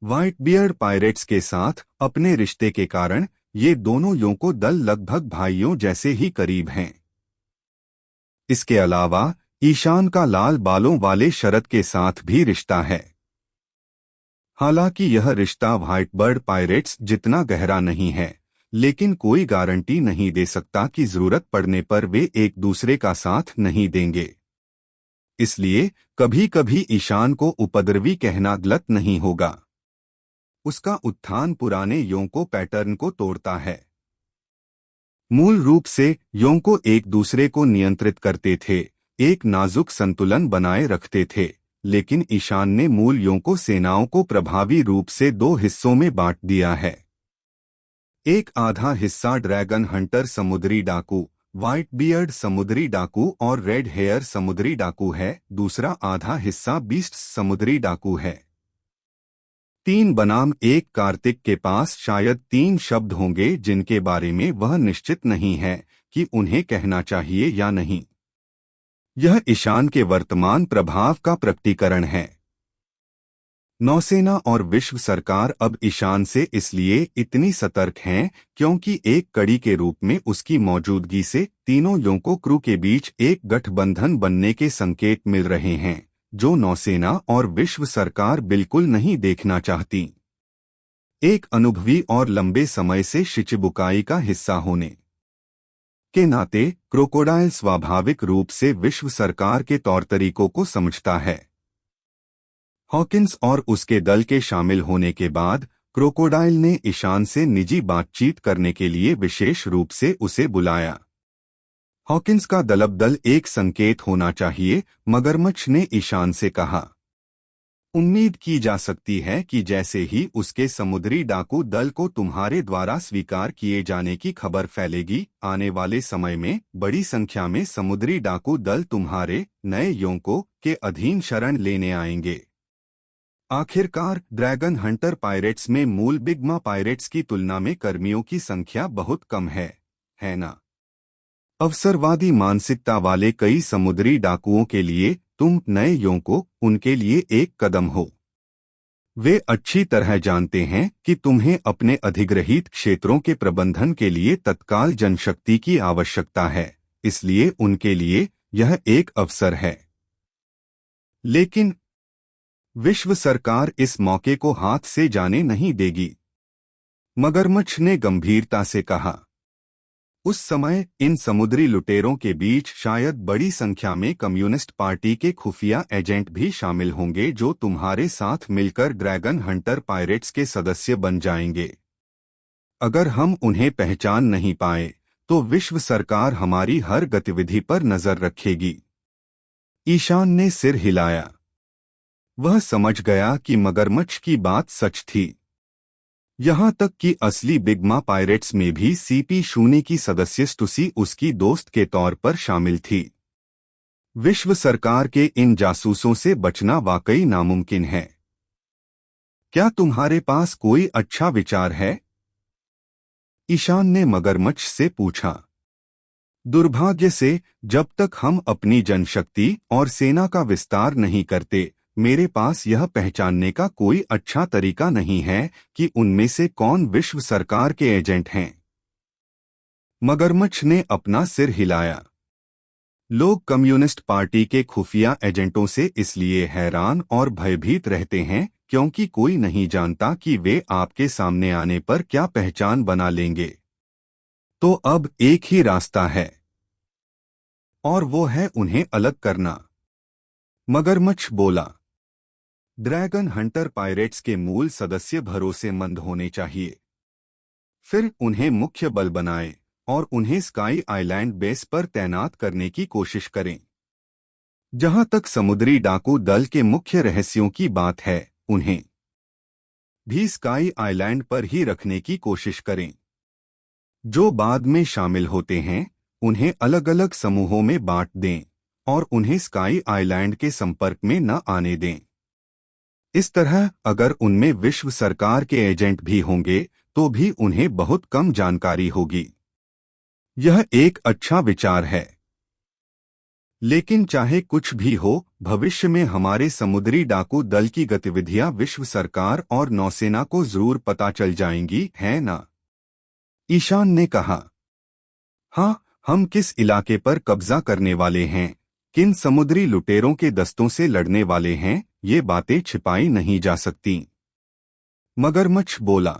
White beard pirates के साथ अपने रिश्ते के कारण ये दोनों योंको दल लगभग भाइयों जैसे ही करीब हैं। इसके अलावा ईशान का लाल बालों वाले शरद के साथ भी रिश्ता है। हालांकि यह रिश्ता व्हाइट बर्ड पायरेट्स जितना गहरा नहीं है, लेकिन कोई गारंटी नहीं दे सकता कि जरूरत पड़ने पर वे एक दूसरे का साथ नहीं देंगे। इसलिए कभी कभी ईशान को उपद्रवी कहना गलत नहीं होगा। उसका उत्थान पुराने योंको पैटर्न को तोड़ता है। मूल रूप से योंको एक दूसरे को नियंत्रित करते थे, एक नाजुक संतुलन बनाए रखते थे, लेकिन ईशान ने मूल योंको सेनाओं को प्रभावी रूप से दो हिस्सों में बांट दिया है। एक आधा हिस्सा ड्रैगन हंटर समुद्री डाकू, व्हाइट बियर्ड समुद्री डाकू और रेड हेयर समुद्री डाकू है, दूसरा आधा हिस्सा बीस्ट समुद्री डाकू है। 3 बनाम 1 कार्तिक के पास शायद 3 शब्द होंगे जिनके बारे में वह निश्चित नहीं है कि उन्हें कहना चाहिए या नहीं। यह ईशान के वर्तमान प्रभाव का प्रकटीकरण है। नौसेना और विश्व सरकार अब ईशान से इसलिए इतनी सतर्क हैं क्योंकि एक कड़ी के रूप में उसकी मौजूदगी से तीनों योंको क्रू के बीच एक गठबंधन बनने के संकेत मिल रहे हैं, जो नौसेना और विश्व सरकार बिल्कुल नहीं देखना चाहती। एक अनुभवी और लंबे समय से शिचिबुकाई का हिस्सा होने के नाते क्रोकोडाइल स्वाभाविक रूप से विश्व सरकार के तौर तरीकों को समझता है। हॉकिंस और उसके दल के शामिल होने के बाद क्रोकोडाइल ने ईशान से निजी बातचीत करने के लिए विशेष रूप से उसे बुलाया। हॉकिंस का दलबदल एक संकेत होना चाहिए, मगरमच्छ ने ईशान से कहा। उम्मीद की जा सकती है कि जैसे ही उसके समुद्री डाकू दल को तुम्हारे द्वारा स्वीकार किए जाने की खबर फैलेगी, आने वाले समय में बड़ी संख्या में समुद्री डाकू दल तुम्हारे नए योंको के अधीन शरण लेने आएंगे। आखिरकार ड्रैगन हंटर पायरेट्स में मूल बिग्मा पायरेट्स की तुलना में कर्मियों की संख्या बहुत कम है ना? अवसरवादी मानसिकता वाले कई समुद्री डाकुओं के लिए तुम नए योंको उनके लिए एक कदम हो। वे अच्छी तरह जानते हैं कि तुम्हें अपने अधिग्रहित क्षेत्रों के प्रबंधन के लिए तत्काल जनशक्ति की आवश्यकता है, इसलिए उनके लिए यह एक अवसर है। लेकिन विश्व सरकार इस मौके को हाथ से जाने नहीं देगी, मगरमच्छ ने गंभीरता से कहा। उस समय इन समुद्री लुटेरों के बीच शायद बड़ी संख्या में कम्युनिस्ट पार्टी के खुफिया एजेंट भी शामिल होंगे जो तुम्हारे साथ मिलकर ड्रैगन हंटर पायरेट्स के सदस्य बन जाएंगे। अगर हम उन्हें पहचान नहीं पाए तो विश्व सरकार हमारी हर गतिविधि पर नजर रखेगी। ईशान ने सिर हिलाया। वह समझ गया कि मगरमच्छ की बात सच थी। यहां तक कि असली बिग्मा पायरेट्स में भी CP0 की सदस्य स्टुसी उसकी दोस्त के तौर पर शामिल थी। विश्व सरकार के इन जासूसों से बचना वाकई नामुमकिन है। क्या तुम्हारे पास कोई अच्छा विचार है? ईशान ने मगरमच्छ से पूछा। दुर्भाग्य से जब तक हम अपनी जनशक्ति और सेना का विस्तार नहीं करते, मेरे पास यह पहचानने का कोई अच्छा तरीका नहीं है कि उनमें से कौन विश्व सरकार के एजेंट हैं। मगरमच्छ ने अपना सिर हिलाया। लोग कम्युनिस्ट पार्टी के खुफिया एजेंटों से इसलिए हैरान और भयभीत रहते हैं क्योंकि कोई नहीं जानता कि वे आपके सामने आने पर क्या पहचान बना लेंगे। तो अब एक ही रास्ता है, और वो है उन्हें अलग करना, मगरमच्छ बोला। ड्रैगन हंटर पायरेट्स के मूल सदस्य भरोसेमंद होने चाहिए। फिर उन्हें मुख्य बल बनाएं और उन्हें स्काई आइलैंड बेस पर तैनात करने की कोशिश करें। जहां तक समुद्री डाकू दल के मुख्य रहस्यों की बात है, उन्हें भी स्काई आइलैंड पर ही रखने की कोशिश करें। जो बाद में शामिल होते हैं उन्हें अलग अलग समूहों में बांट दें और उन्हें स्काई आइलैंड के संपर्क में न आने दें। इस तरह अगर उनमें विश्व सरकार के एजेंट भी होंगे तो भी उन्हें बहुत कम जानकारी होगी। यह एक अच्छा विचार है। लेकिन चाहे कुछ भी हो, भविष्य में हमारे समुद्री डाकू दल की गतिविधियां विश्व सरकार और नौसेना को जरूर पता चल जाएंगी, है ना? ईशान ने कहा। हाँ, हम किस इलाके पर कब्जा करने वाले हैं, किन समुद्री लुटेरों के दस्तों से लड़ने वाले हैं, ये बातें छिपाई नहीं जा सकती। मगरमच्छ बोला।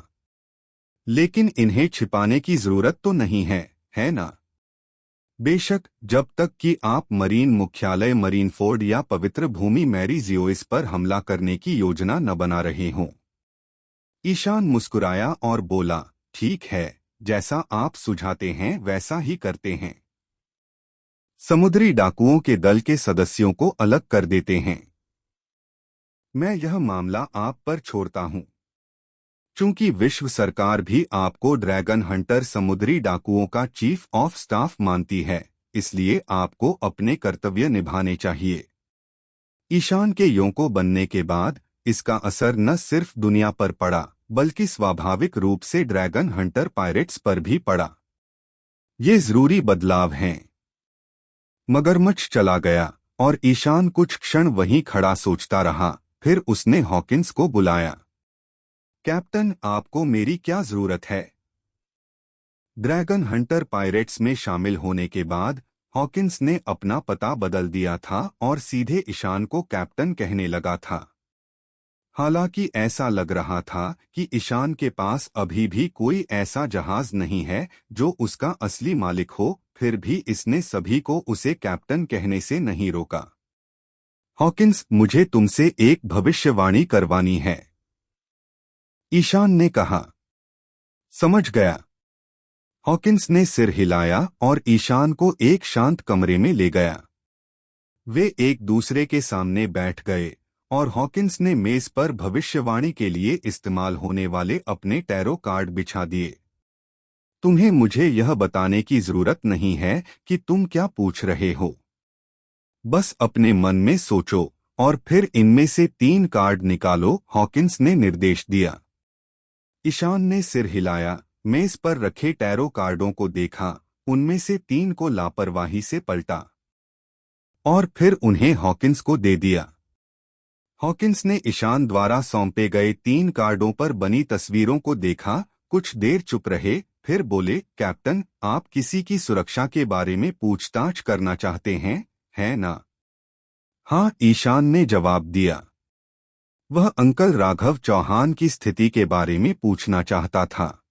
लेकिन इन्हें छिपाने की जरूरत तो नहीं है, है ना? बेशक, जब तक कि आप मरीन मुख्यालय मरीनफोर्ड या पवित्र भूमि मैरी जियोइस पर हमला करने की योजना न बना रहे हों। ईशान मुस्कुराया और बोला, ठीक है, जैसा आप सुझाते हैं वैसा ही करते हैं। समुद्री डाकुओं के दल के सदस्यों को अलग कर देते हैं। मैं यह मामला आप पर छोड़ता हूं। चूंकि विश्व सरकार भी आपको ड्रैगन हंटर समुद्री डाकुओं का चीफ ऑफ स्टाफ मानती है, इसलिए आपको अपने कर्तव्य निभाने चाहिए। ईशान के योंको बनने के बाद इसका असर न सिर्फ दुनिया पर पड़ा, बल्कि स्वाभाविक रूप से ड्रैगन हंटर पायरेट्स पर भी पड़ा। ये जरूरी बदलाव हैं। मगरमच्छ चला गया और ईशान कुछ क्षण वहीं खड़ा सोचता रहा। फिर उसने हॉकिंस को बुलाया। कैप्टन, आपको मेरी क्या जरूरत है? ड्रैगन हंटर पायरेट्स में शामिल होने के बाद हॉकिंस ने अपना पता बदल दिया था और सीधे ईशान को कैप्टन कहने लगा था। हालांकि ऐसा लग रहा था कि ईशान के पास अभी भी कोई ऐसा जहाज नहीं है जो उसका असली मालिक हो, फिर भी इसने सभी को उसे कैप्टन कहने से नहीं रोका। हॉकिंस, मुझे तुमसे एक भविष्यवाणी करवानी है, ईशान ने कहा। समझ गया। हॉकिंस ने सिर हिलाया और ईशान को एक शांत कमरे में ले गया। वे एक दूसरे के सामने बैठ गए और हॉकिंस ने मेज पर भविष्यवाणी के लिए इस्तेमाल होने वाले अपने टैरो कार्ड बिछा दिए। तुम्हें मुझे यह बताने की जरूरत नहीं है कि तुम क्या पूछ रहे हो। बस अपने मन में सोचो और फिर इनमें से 3 कार्ड निकालो, हॉकिंस ने निर्देश दिया। ईशान ने सिर हिलाया, मेज पर रखे टैरो कार्डों को देखा, उनमें से 3 को लापरवाही से पलटा और फिर उन्हें हॉकिंस को दे दिया। हॉकिंस ने ईशान द्वारा सौंपे गए 3 कार्डों पर बनी तस्वीरों को देखा, कुछ देर चुप रहे, फिर बोले, कैप्टन, आप किसी की सुरक्षा के बारे में पूछताछ करना चाहते हैं, है ना? हाँ, ईशान ने जवाब दिया। वह अंकल राघव चौहान की स्थिति के बारे में पूछना चाहता था।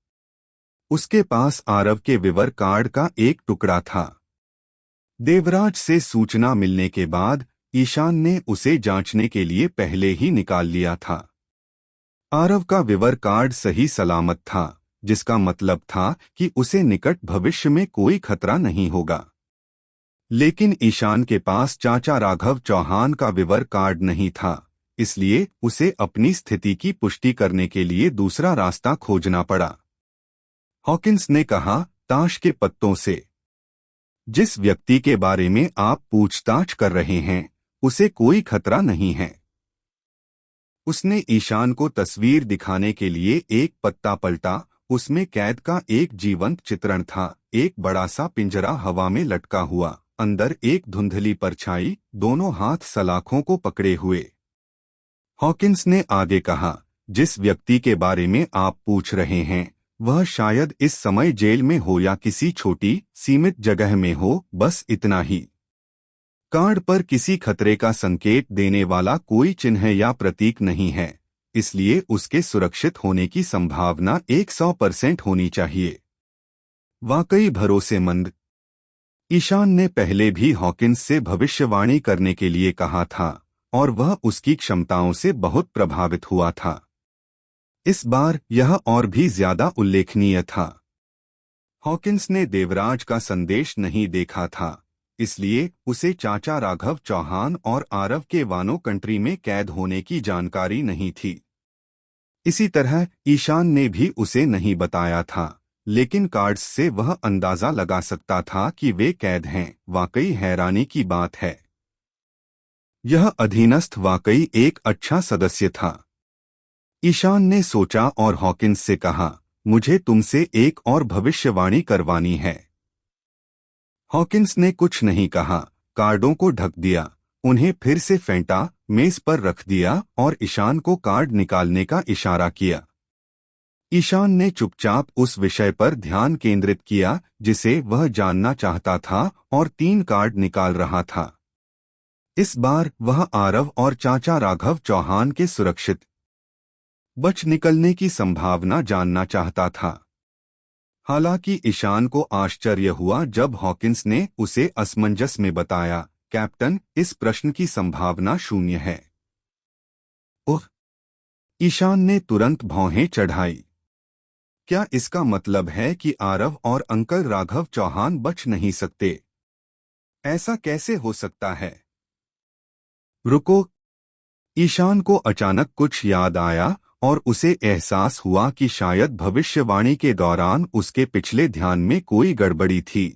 उसके पास आरव के विवर कार्ड का एक टुकड़ा था। देवराज से सूचना मिलने के बाद ईशान ने उसे जांचने के लिए पहले ही निकाल लिया था। आरव का विवर कार्ड सही सलामत था, जिसका मतलब था कि उसे निकट भविष्य में कोई खतरा नहीं होगा। लेकिन ईशान के पास चाचा राघव चौहान का विवर कार्ड नहीं था, इसलिए उसे अपनी स्थिति की पुष्टि करने के लिए दूसरा रास्ता खोजना पड़ा। हॉकिंस ने कहा, ताश के पत्तों से। जिस व्यक्ति के बारे में आप पूछताछ कर रहे हैं, उसे कोई खतरा नहीं है। उसने ईशान को तस्वीर दिखाने के लिए एक पत्ता पलटा। उसमें कैद का एक जीवंत चित्रण था, एक बड़ा सा पिंजरा हवा में लटका हुआ, अंदर एक धुंधली परछाई, दोनों हाथ सलाखों को पकड़े हुए। हॉकिंस ने आगे कहा, जिस व्यक्ति के बारे में आप पूछ रहे हैं, वह शायद इस समय जेल में हो या किसी छोटी सीमित जगह में हो, बस इतना ही। कार्ड पर किसी खतरे का संकेत देने वाला कोई चिन्ह या प्रतीक नहीं है, इसलिए उसके सुरक्षित होने की संभावना 100% होनी चाहिए। वाकई भरोसेमंद। ईशान ने पहले भी हॉकिंस से भविष्यवाणी करने के लिए कहा था और वह उसकी क्षमताओं से बहुत प्रभावित हुआ था। इस बार यह और भी ज्यादा उल्लेखनीय था। हॉकिंस ने देवराज का संदेश नहीं देखा था, इसलिए उसे चाचा राघव चौहान और आरव के वानो कंट्री में कैद होने की जानकारी नहीं थी। इसी तरह ईशान ने भी उसे नहीं बताया था, लेकिन कार्ड्स से वह अंदाजा लगा सकता था कि वे कैद हैं। वाकई हैरानी की बात है। यह अधीनस्थ वाकई एक अच्छा सदस्य था, ईशान ने सोचा और हॉकिंस से कहा, मुझे तुमसे एक और भविष्यवाणी करवानी है। हॉकिंस ने कुछ नहीं कहा, कार्डों को ढक दिया, उन्हें फिर से फेंटा, मेज पर रख दिया और ईशान को कार्ड निकालने का इशारा किया। ईशान ने चुपचाप उस विषय पर ध्यान केंद्रित किया जिसे वह जानना चाहता था और 3 कार्ड निकाल रहा था। इस बार वह आरव और चाचा राघव चौहान के सुरक्षित बच निकलने की संभावना जानना चाहता था। हालांकि ईशान को आश्चर्य हुआ जब हॉकिंस ने उसे असमंजस में बताया, कैप्टन, इस प्रश्न की संभावना 0 है। ओह! ईशान ने तुरंत भौहें चढ़ाई। क्या इसका मतलब है कि आरव और अंकल राघव चौहान बच नहीं सकते? ऐसा कैसे हो सकता है? रुको! ईशान को अचानक कुछ याद आया और उसे एहसास हुआ कि शायद भविष्यवाणी के दौरान उसके पिछले ध्यान में कोई गड़बड़ी थी।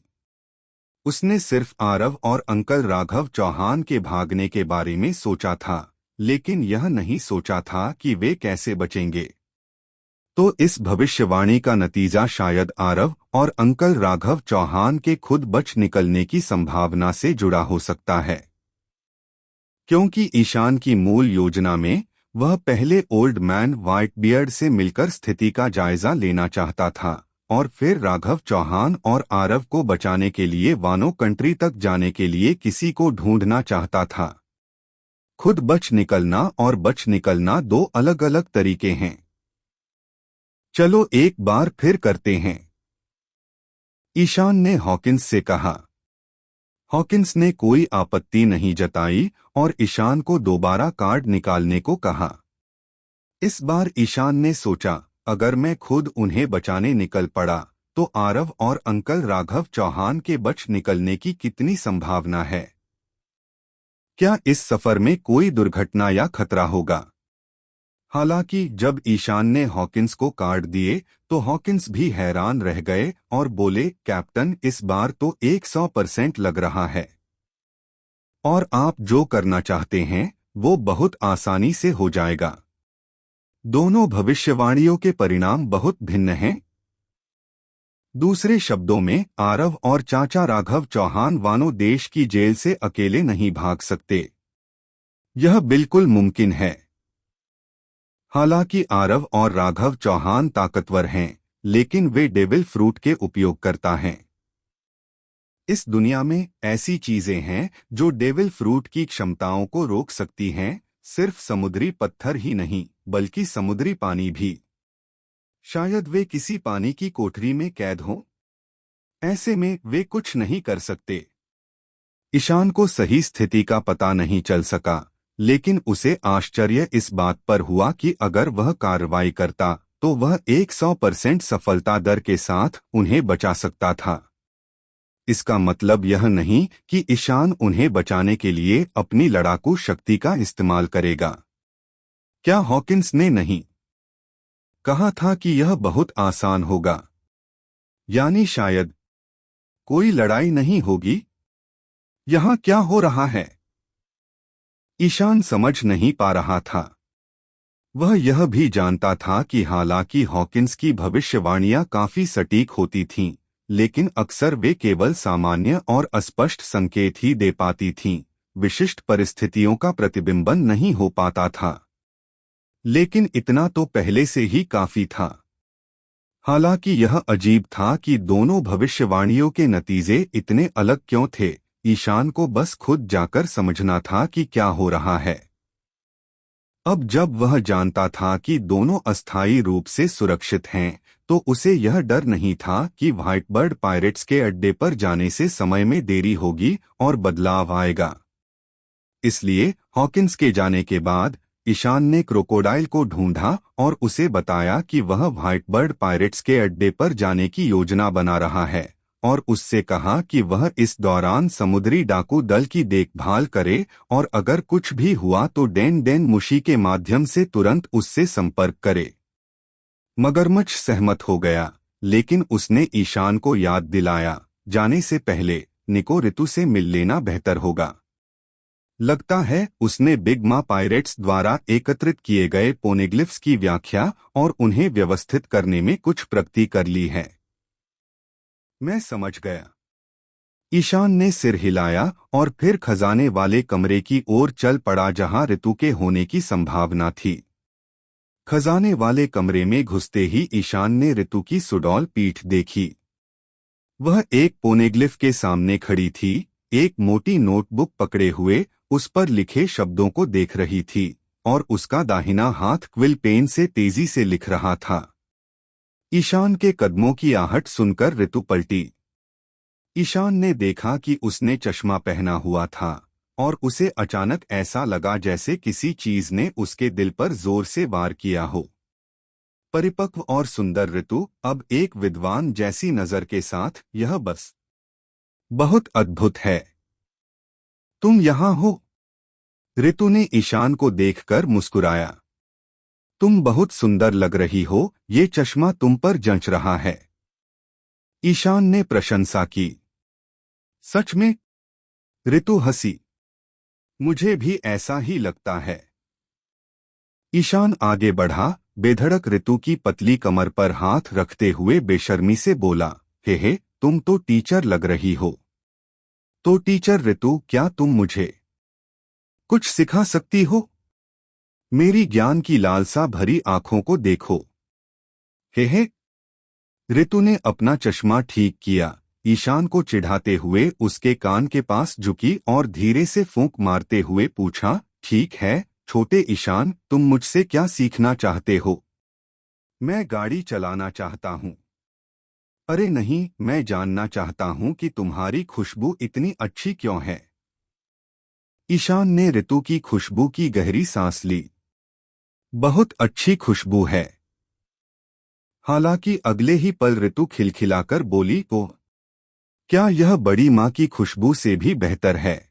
उसने सिर्फ आरव और अंकल राघव चौहान के भागने के बारे में सोचा था, लेकिन यह नहीं सोचा था कि वे कैसे बचेंगे। तो इस भविष्यवाणी का नतीजा शायद आरव और अंकल राघव चौहान के खुद बच निकलने की संभावना से जुड़ा हो सकता है। क्योंकि ईशान की मूल योजना में वह पहले ओल्ड मैन व्हाइट बियर्ड से मिलकर स्थिति का जायजा लेना चाहता था और फिर राघव चौहान और आरव को बचाने के लिए वानो कंट्री तक जाने के लिए किसी को ढूंढना चाहता था। खुद बच निकलना और बच निकलना 2 अलग अलग तरीके हैं। चलो एक बार फिर करते हैं, ईशान ने हॉकिंस से कहा। हॉकिंस ने कोई आपत्ति नहीं जताई और ईशान को दोबारा कार्ड निकालने को कहा। इस बार ईशान ने सोचा, अगर मैं खुद उन्हें बचाने निकल पड़ा तो आरव और अंकल राघव चौहान के बच निकलने की कितनी संभावना है? क्या इस सफर में कोई दुर्घटना या खतरा होगा? हालांकि जब ईशान ने हॉकिंस को कार्ड दिए तो हॉकिंस भी हैरान रह गए और बोले, कैप्टन, इस बार तो 100% लग रहा है और आप जो करना चाहते हैं वो बहुत आसानी से हो जाएगा। दोनों भविष्यवाणियों के परिणाम बहुत भिन्न हैं। दूसरे शब्दों में, आरव और चाचा राघव चौहान वानो देश की जेल से अकेले नहीं भाग सकते। यह बिल्कुल मुमकिन है। हालांकि आरव और राघव चौहान ताकतवर हैं, लेकिन वे डेविल फ्रूट के उपयोगकर्ता हैं। इस दुनिया में ऐसी चीजें हैं जो डेविल फ्रूट की क्षमताओं को रोक सकती हैं, सिर्फ समुद्री पत्थर ही नहीं बल्कि समुद्री पानी भी। शायद वे किसी पानी की कोठरी में कैद हों। ऐसे में वे कुछ नहीं कर सकते। ईशान को सही स्थिति का पता नहीं चल सका, लेकिन उसे आश्चर्य इस बात पर हुआ कि अगर वह कार्रवाई करता तो वह 100% सफलता दर के साथ उन्हें बचा सकता था। इसका मतलब यह नहीं कि ईशान उन्हें बचाने के लिए अपनी लड़ाकू शक्ति का इस्तेमाल करेगा। क्या हॉकिंस ने नहीं कहा था कि यह बहुत आसान होगा? यानी शायद कोई लड़ाई नहीं होगी। यहाँ क्या हो रहा है? ईशान समझ नहीं पा रहा था। वह यह भी जानता था कि हालांकि हॉकिंस की भविष्यवाणियां काफी सटीक होती थीं, लेकिन अक्सर वे केवल सामान्य और अस्पष्ट संकेत ही दे पाती थीं, विशिष्ट परिस्थितियों का प्रतिबिंबन नहीं हो पाता था। लेकिन इतना तो पहले से ही काफी था। हालांकि यह अजीब था कि दोनों भविष्यवाणियों के नतीजे इतने अलग क्यों थे। ईशान को बस खुद जाकर समझना था कि क्या हो रहा है। अब जब वह जानता था कि दोनों अस्थायी रूप से सुरक्षित हैं, तो उसे यह डर नहीं था कि व्हाइटबर्ड पायरेट्स के अड्डे पर जाने से समय में देरी होगी और बदलाव आएगा। इसलिए हॉकिंस के जाने के बाद ईशान ने क्रोकोडाइल को ढूंढा और उसे बताया कि वह व्हाइटबर्ड पायरेट्स के अड्डे पर जाने की योजना बना रहा है और उससे कहा कि वह इस दौरान समुद्री डाकू दल की देखभाल करे और अगर कुछ भी हुआ तो डेन डेन मुशी के माध्यम से तुरंत उससे संपर्क करे। मगरमच्छ सहमत हो गया, लेकिन उसने ईशान को याद दिलाया, जाने से पहले निको ऋतु से मिल लेना बेहतर होगा। लगता है उसने बिग मा पायरेट्स द्वारा एकत्रित किए गए पोनेग्लिफ्स की व्याख्या और उन्हें व्यवस्थित करने में कुछ प्रगति कर ली है। मैं समझ गया। ईशान ने सिर हिलाया और फिर खजाने वाले कमरे की ओर चल पड़ा जहां ऋतु के होने की संभावना थी। खजाने वाले कमरे में घुसते ही ईशान ने ऋतु की सुडौल पीठ देखी। वह एक पोनेग्लिफ के सामने खड़ी थी, एक मोटी नोटबुक पकड़े हुए उस पर लिखे शब्दों को देख रही थी और उसका दाहिना हाथ क्विल पेन से तेजी से लिख रहा था। ईशान के कदमों की आहट सुनकर ऋतु पलटी। ईशान ने देखा कि उसने चश्मा पहना हुआ था और उसे अचानक ऐसा लगा जैसे किसी चीज ने उसके दिल पर जोर से वार किया हो। परिपक्व और सुंदर ऋतु अब एक विद्वान जैसी नजर के साथ, यह बस बहुत अद्भुत है। तुम यहाँ हो? ऋतु ने ईशान को देखकर मुस्कुराया। तुम बहुत सुंदर लग रही हो, ये चश्मा तुम पर जंच रहा है। ईशान ने प्रशंसा की। सच में? ऋतु हंसी। मुझे भी ऐसा ही लगता है। ईशान आगे बढ़ा, बेधड़क ऋतु की पतली कमर पर हाथ रखते हुए बेशर्मी से बोला, हे तुम तो टीचर लग रही हो। तो टीचर ऋतु, क्या तुम मुझे कुछ सिखा सकती हो? मेरी ज्ञान की लालसा भरी आंखों को देखो। हे ऋतु ने अपना चश्मा ठीक किया, ईशान को चिढ़ाते हुए उसके कान के पास झुकी और धीरे से फूंक मारते हुए पूछा, ठीक है छोटे ईशान, तुम मुझसे क्या सीखना चाहते हो? मैं गाड़ी चलाना चाहता हूँ। अरे नहीं, मैं जानना चाहता हूँ कि तुम्हारी खुशबू इतनी अच्छी क्यों है। ईशान ने ऋतु की खुशबू की गहरी सांस ली। बहुत अच्छी खुशबू है। हालांकि अगले ही पल ऋतु खिलखिलाकर बोली, ओ क्या यह बड़ी माँ की खुशबू से भी बेहतर है?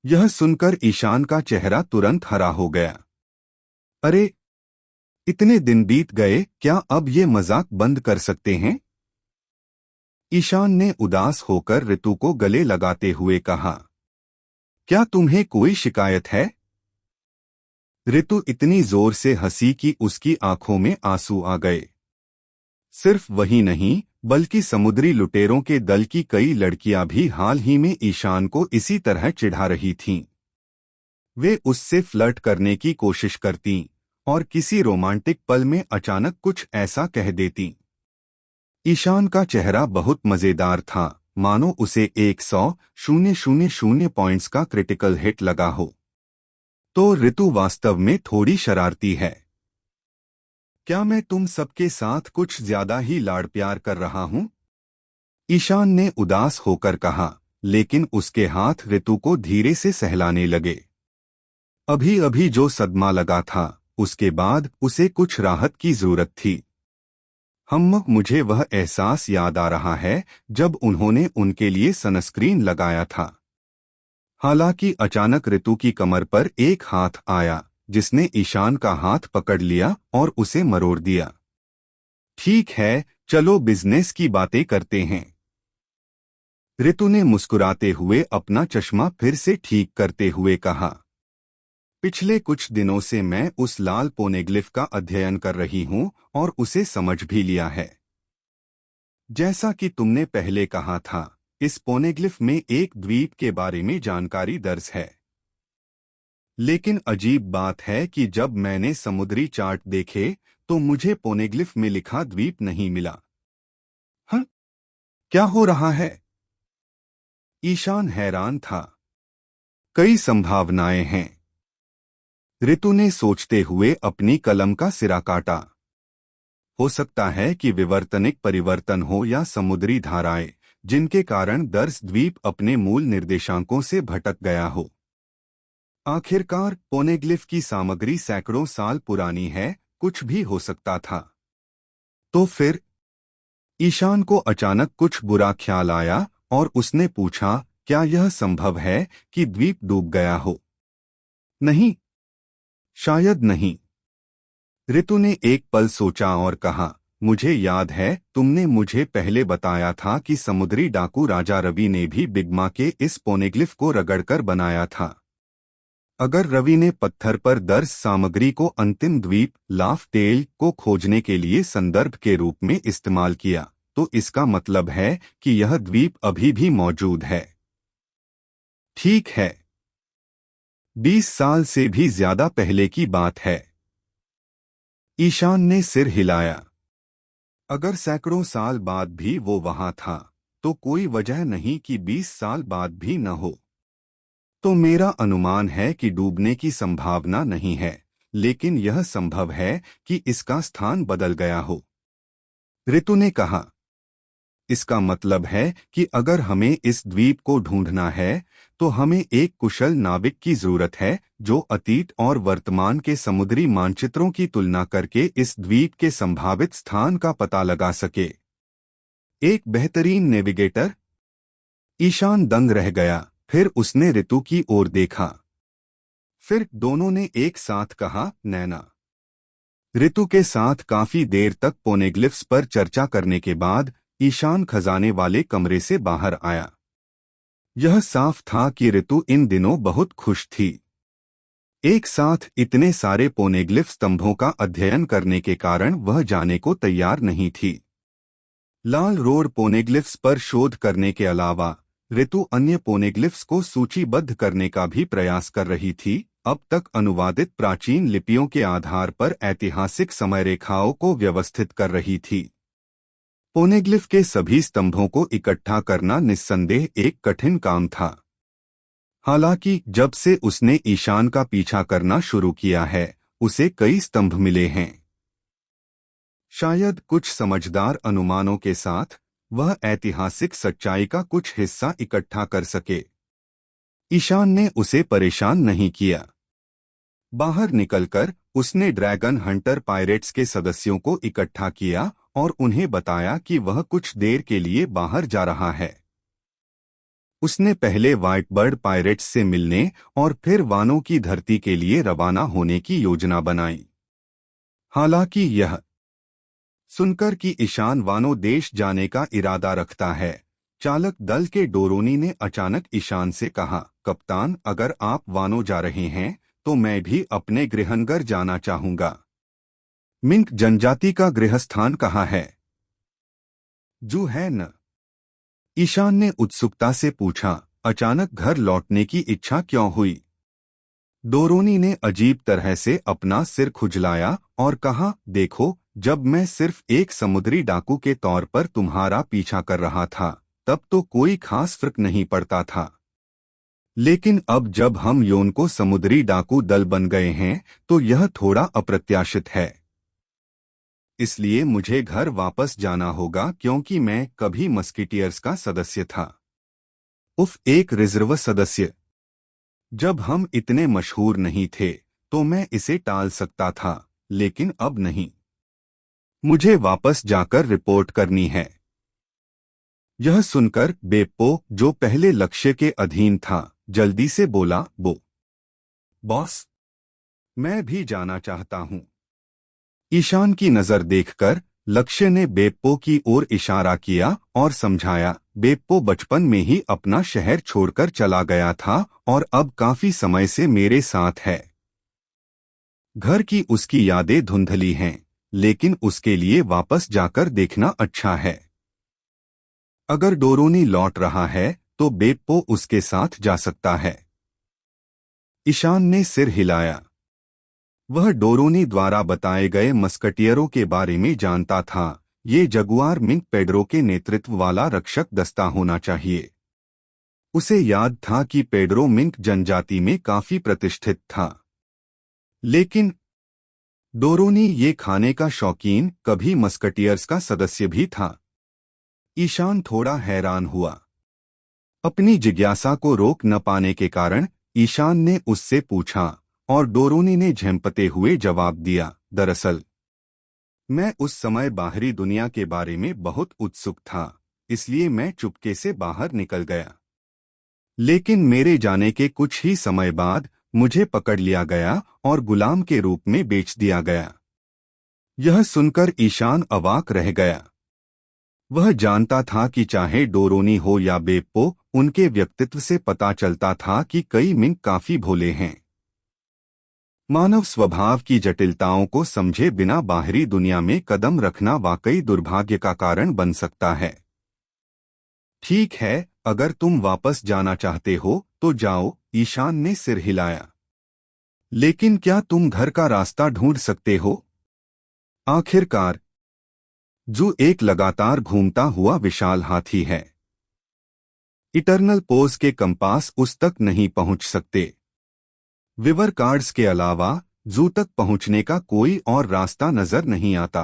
यह सुनकर ईशान का चेहरा तुरंत हरा हो गया। अरे इतने दिन बीत गए, क्या अब ये मजाक बंद कर सकते हैं? ईशान ने उदास होकर ऋतु को गले लगाते हुए कहा, क्या तुम्हें कोई शिकायत है? ऋतु इतनी जोर से हंसी कि उसकी आंखों में आंसू आ गए। सिर्फ वही नहीं, बल्कि समुद्री लुटेरों के दल की कई लड़कियां भी हाल ही में ईशान को इसी तरह चिढ़ा रही थीं। वे उससे फ्लर्ट करने की कोशिश करतीं और किसी रोमांटिक पल में अचानक कुछ ऐसा कह देतीं। ईशान का चेहरा बहुत मजेदार था, मानो उसे 100,000 पॉइंट्स का क्रिटिकल हिट लगा हो। तो ऋतु वास्तव में थोड़ी शरारती है। क्या मैं तुम सबके साथ कुछ ज्यादा ही लाड़ प्यार कर रहा हूं? ईशान ने उदास होकर कहा, लेकिन उसके हाथ ऋतु को धीरे से सहलाने लगे। अभी अभी जो सदमा लगा था, उसके बाद उसे कुछ राहत की जरूरत थी। मुझे वह एहसास याद आ रहा है जब उन्होंने उनके लिए सनस्क्रीन लगाया था। हालांकि अचानक ऋतु की कमर पर एक हाथ आया जिसने ईशान का हाथ पकड़ लिया और उसे मरोड़ दिया। ठीक है, चलो बिजनेस की बातें करते हैं। ऋतु ने मुस्कुराते हुए अपना चश्मा फिर से ठीक करते हुए कहा, पिछले कुछ दिनों से मैं उस लाल पोनेग्लिफ का अध्ययन कर रही हूं और उसे समझ भी लिया है। जैसा कि तुमने पहले कहा था, इस पोनेग्लिफ में एक द्वीप के बारे में जानकारी दर्ज है। लेकिन अजीब बात है कि जब मैंने समुद्री चार्ट देखे तो मुझे पोनेग्लिफ में लिखा द्वीप नहीं मिला। हाँ, क्या हो रहा है? ईशान हैरान था। कई संभावनाएं हैं, ऋतु ने सोचते हुए अपनी कलम का सिरा काटा। हो सकता है कि विवर्तनिक परिवर्तन हो या समुद्री धाराएं, जिनके कारण दर्श द्वीप अपने मूल निर्देशांकों से भटक गया हो। आखिरकार पोनेग्लिफ की सामग्री सैकड़ों साल पुरानी है, कुछ भी हो सकता था। तो फिर? ईशान को अचानक कुछ बुरा ख्याल आया और उसने पूछा, क्या यह संभव है कि द्वीप डूब गया हो? नहीं, शायद नहीं। ऋतु ने एक पल सोचा और कहा, मुझे याद है तुमने मुझे पहले बताया था कि समुद्री डाकू राजा रवि ने भी बिग्मा के इस पोनेग्लिफ को रगड़कर बनाया था। अगर रवि ने पत्थर पर दर्ज सामग्री को अंतिम द्वीप लाफ टेल को खोजने के लिए संदर्भ के रूप में इस्तेमाल किया, तो इसका मतलब है कि यह द्वीप अभी भी मौजूद है। ठीक है। 20 साल से भी ज्यादा पहले की बात है। ईशान ने सिर हिलाया। अगर सैकड़ों साल बाद भी वो वहां था, तो कोई वजह नहीं कि 20 साल बाद भी न हो। तो मेरा अनुमान है कि डूबने की संभावना नहीं है, लेकिन यह संभव है कि इसका स्थान बदल गया हो। ऋतु ने कहा। इसका मतलब है कि अगर हमें इस द्वीप को ढूंढना है, तो हमें एक कुशल नाविक की जरूरत है जो अतीत और वर्तमान के समुद्री मानचित्रों की तुलना करके इस द्वीप के संभावित स्थान का पता लगा सके। एक बेहतरीन नेविगेटर। ईशान दंग रह गया, फिर उसने ऋतु की ओर देखा। फिर दोनों ने एक साथ कहा, नैना। ऋतु के साथ काफी देर तक पोनेग्लिफ्स पर चर्चा करने के बाद ईशान खजाने वाले कमरे से बाहर आया। यह साफ था कि ऋतु इन दिनों बहुत खुश थी। एक साथ इतने सारे पोनेग्लिफ स्तंभों का अध्ययन करने के कारण वह जाने को तैयार नहीं थी। लाल रोड पोनेग्लिफ्स पर शोध करने के अलावा ऋतु अन्य पोनेग्लिफ्स को सूचीबद्ध करने का भी प्रयास कर रही थी, अब तक अनुवादित प्राचीन लिपियों के आधार पर ऐतिहासिक समयरेखाओं को व्यवस्थित कर रही थी। पोनेग्लिफ के सभी स्तंभों को इकट्ठा करना निस्संदेह एक कठिन काम था। हालांकि जब से उसने ईशान का पीछा करना शुरू किया है, उसे कई स्तंभ मिले हैं। शायद कुछ समझदार अनुमानों के साथ वह ऐतिहासिक सच्चाई का कुछ हिस्सा इकट्ठा कर सके। ईशान ने उसे परेशान नहीं किया। बाहर निकलकर उसने ड्रैगन हंटर पायरेट्स के सदस्यों को इकट्ठा किया और उन्हें बताया कि वह कुछ देर के लिए बाहर जा रहा है। उसने पहले व्हाइट बर्ड पायरेट्स से मिलने और फिर वानों की धरती के लिए रवाना होने की योजना बनाई। हालांकि यह सुनकर कि ईशान वानों देश जाने का इरादा रखता है, चालक दल के डोरोनी ने अचानक ईशान से कहा, कप्तान, अगर आप वानों जा रहे हैं तो मैं भी अपने गृहनगर जाना चाहूंगा। मिंक जनजाति का गृहस्थान कहाँ है? जू है न? ईशान ने उत्सुकता से पूछा, अचानक घर लौटने की इच्छा क्यों हुई? डोरोनी ने अजीब तरह से अपना सिर खुजलाया और कहा, देखो, जब मैं सिर्फ एक समुद्री डाकू के तौर पर तुम्हारा पीछा कर रहा था, तब तो कोई खास फर्क नहीं पड़ता था। लेकिन अब जब हम योनको समुद्री डाकू दल बन गए हैं, तो यह थोड़ा अप्रत्याशित है। इसलिए मुझे घर वापस जाना होगा क्योंकि मैं कभी मस्कीटियर्स का सदस्य था। उफ, एक रिजर्व सदस्य। जब हम इतने मशहूर नहीं थे तो मैं इसे टाल सकता था, लेकिन अब नहीं। मुझे वापस जाकर रिपोर्ट करनी है। यह सुनकर बेप्पो, जो पहले लक्ष्य के अधीन था, जल्दी से बोला, बॉस, मैं भी जाना चाहता हूं। ईशान की नजर देखकर लक्ष्य ने बेप्पो की ओर इशारा किया और समझाया, बेप्पो बचपन में ही अपना शहर छोड़कर चला गया था और अब काफी समय से मेरे साथ है। घर की उसकी यादें धुंधली हैं, लेकिन उसके लिए वापस जाकर देखना अच्छा है। अगर डोरोनी लौट रहा है तो बेप्पो उसके साथ जा सकता है। ईशान ने सिर हिलाया। वह डोरोनी द्वारा बताए गए मस्कटियरों के बारे में जानता था। ये जगुआर मिंक पेड्रो के नेतृत्व वाला रक्षक दस्ता होना चाहिए। उसे याद था कि पेड्रो मिंक जनजाति में काफी प्रतिष्ठित था। लेकिन डोरोनी ये खाने का शौकीन कभी मस्कटियर्स का सदस्य भी था। ईशान थोड़ा हैरान हुआ। अपनी जिज्ञासा को रोक न पाने के कारण ईशान ने उससे पूछा, और डोरोनी ने झेंपते हुए जवाब दिया, दरअसल मैं उस समय बाहरी दुनिया के बारे में बहुत उत्सुक था, इसलिए मैं चुपके से बाहर निकल गया। लेकिन मेरे जाने के कुछ ही समय बाद मुझे पकड़ लिया गया और गुलाम के रूप में बेच दिया गया। यह सुनकर ईशान अवाक रह गया। वह जानता था कि चाहे डोरोनी हो या बेप्पो, उनके व्यक्तित्व से पता चलता था कि कई मिंक काफी भोले हैं। मानव स्वभाव की जटिलताओं को समझे बिना बाहरी दुनिया में कदम रखना वाकई दुर्भाग्य का कारण बन सकता है। ठीक है, अगर तुम वापस जाना चाहते हो तो जाओ, ईशान ने सिर हिलाया। लेकिन क्या तुम घर का रास्ता ढूंढ सकते हो? आखिरकार, जो एक लगातार घूमता हुआ विशाल हाथी है। इटर्नल पोज के कंपास उस तक नहीं पहुंच सकते। विवर कार्ड्स के अलावा जू तक पहुंचने का कोई और रास्ता नजर नहीं आता।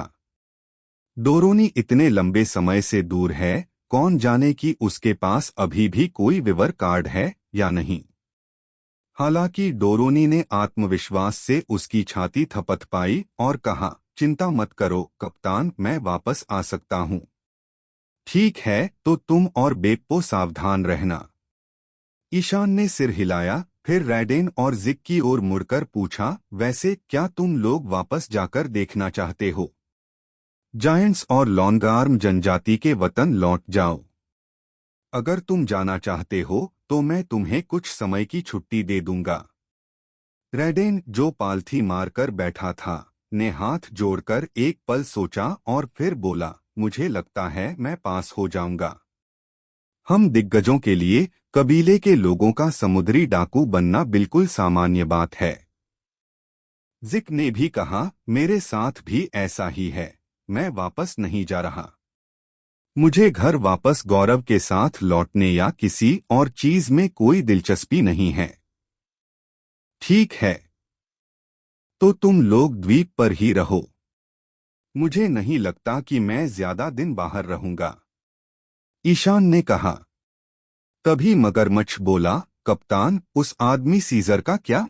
डोरोनी इतने लंबे समय से दूर है, कौन जाने कि उसके पास अभी भी कोई विवर कार्ड है या नहीं। हालांकि डोरोनी ने आत्मविश्वास से उसकी छाती थपथपाई और कहा, चिंता मत करो कप्तान, मैं वापस आ सकता हूं। ठीक है, तो तुम और बेप्पो सावधान रहना। ईशान ने सिर हिलाया, फिर रैडेन और जिक की ओर मुड़कर पूछा, वैसे क्या तुम लोग वापस जाकर देखना चाहते हो? जायंट्स और लॉन्गार्म जनजाति के वतन लौट जाओ। अगर तुम जाना चाहते हो तो मैं तुम्हें कुछ समय की छुट्टी दे दूंगा। रैडेन, जो पालथी मारकर बैठा था, ने हाथ जोड़कर एक पल सोचा और फिर बोला, मुझे लगता है मैं पास हो जाऊंगा। हम दिग्गजों के लिए कबीले के लोगों का समुद्री डाकू बनना बिल्कुल सामान्य बात है। जिक ने भी कहा, मेरे साथ भी ऐसा ही है। मैं वापस नहीं जा रहा। मुझे घर वापस गौरव के साथ लौटने या किसी और चीज में कोई दिलचस्पी नहीं है। ठीक है, तो तुम लोग द्वीप पर ही रहो। मुझे नहीं लगता कि मैं ज्यादा दिन बाहर रहूंगा, ईशान ने कहा। तभी मगरमच्छ बोला, कप्तान, उस आदमी सीजर का क्या?